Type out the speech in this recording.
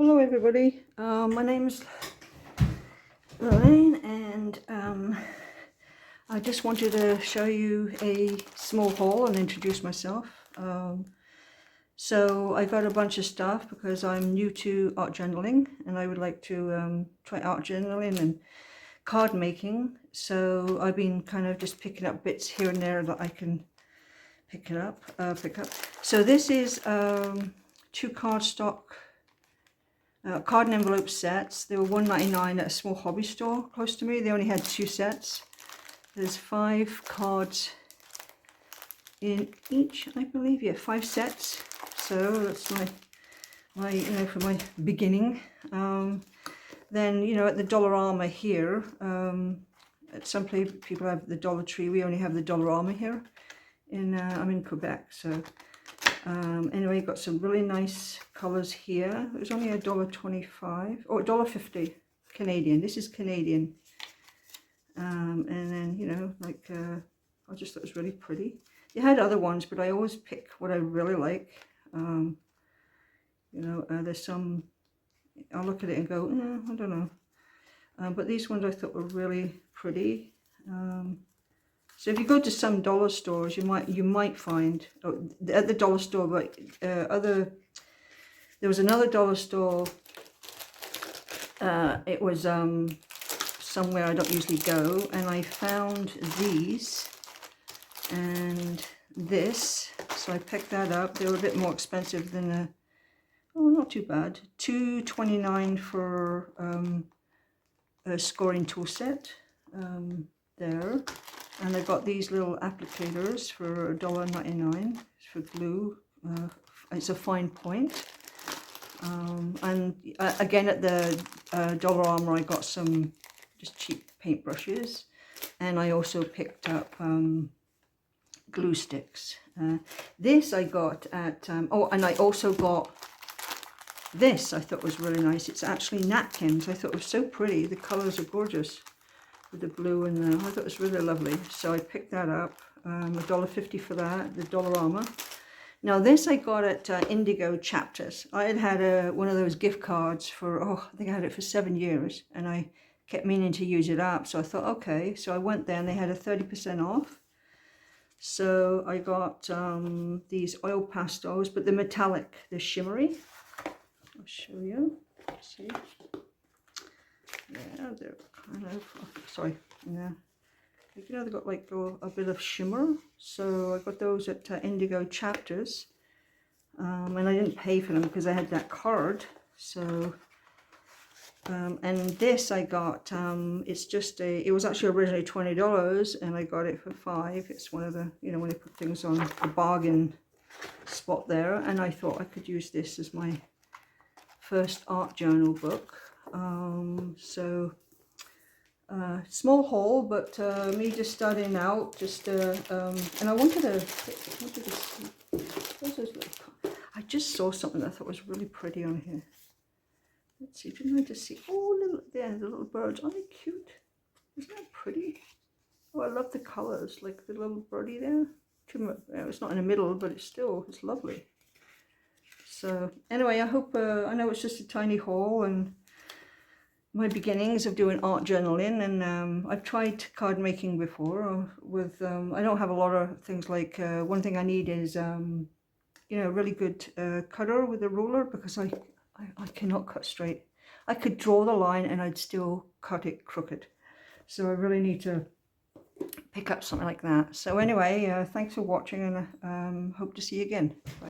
Hello everybody, my name's Lorraine and I just wanted to show you a small haul and introduce myself. So I got a bunch of stuff because I'm new to art journaling and I would like to try art journaling and card making. So I've been kind of just picking up bits here and there that I can pick up. So this is 2 cardstock card and envelope sets. They were $1.99 at a small hobby store close to me. They only had 2 sets. There's 5 cards in each, I believe. Yeah, 5 sets. So that's my for my beginning. Then at the Dollarama here. At some place people have the Dollar Tree. We only have the Dollarama here. I'm in Quebec, so. Anyway, got some really nice colours here. It was only $1.25 or $1.50 Canadian. This is Canadian. And then I just thought it was really pretty. They had other ones, but I always pick what I really like. There's some I'll look at it and go, I don't know. But these ones I thought were really pretty. So if you go to some dollar stores, you might find at the dollar store, but there was another dollar store. It was somewhere I don't usually go, and I found these and this, so I picked that up. They were a bit more expensive than not too bad. $2.29 for a scoring tool set there. And I got these little applicators for $1.99 for glue. It's a fine point. And again at the Dollarama I got some just cheap paintbrushes. And I also picked up glue sticks. This I got at, and I also got this. I thought was really nice. It's actually napkins. I thought it was so pretty. The colours are gorgeous. With the blue and I thought it was really lovely, so I picked that up. $1.50 for that, the Dollarama. Now this I got at Indigo Chapters. I had one of those gift cards for I think I had it for 7 years, and I kept meaning to use it up. So I thought, okay, so I went there and they had a 30% off. So I got these oil pastels, but the metallic, the shimmery. I'll show you. See. Yeah, they're kind of, sorry, yeah. They got like a bit of shimmer. So I got those at Indigo Chapters. And I didn't pay for them because I had that card. So, and this I got, it's just it was actually originally $20 and I got it for $5. It's one of the, when they put things on a bargain spot there. And I thought I could use this as my first art journal book. Small haul, but me just starting out, and I wanted to see, I just saw something I thought was really pretty on here. Let's see, didn't I just see, the little birds, aren't they cute? Isn't that pretty? Oh, I love the colors, like the little birdie there. It's not in the middle, but it's lovely. So anyway, I hope, I know it's just a tiny haul and my beginnings of doing art journaling, and I've tried card making before with, I don't have a lot of things like, one thing I need is, a really good cutter with a ruler, because I cannot cut straight. I could draw the line and I'd still cut it crooked. So I really need to pick up something like that. So anyway, thanks for watching, and hope to see you again. Bye.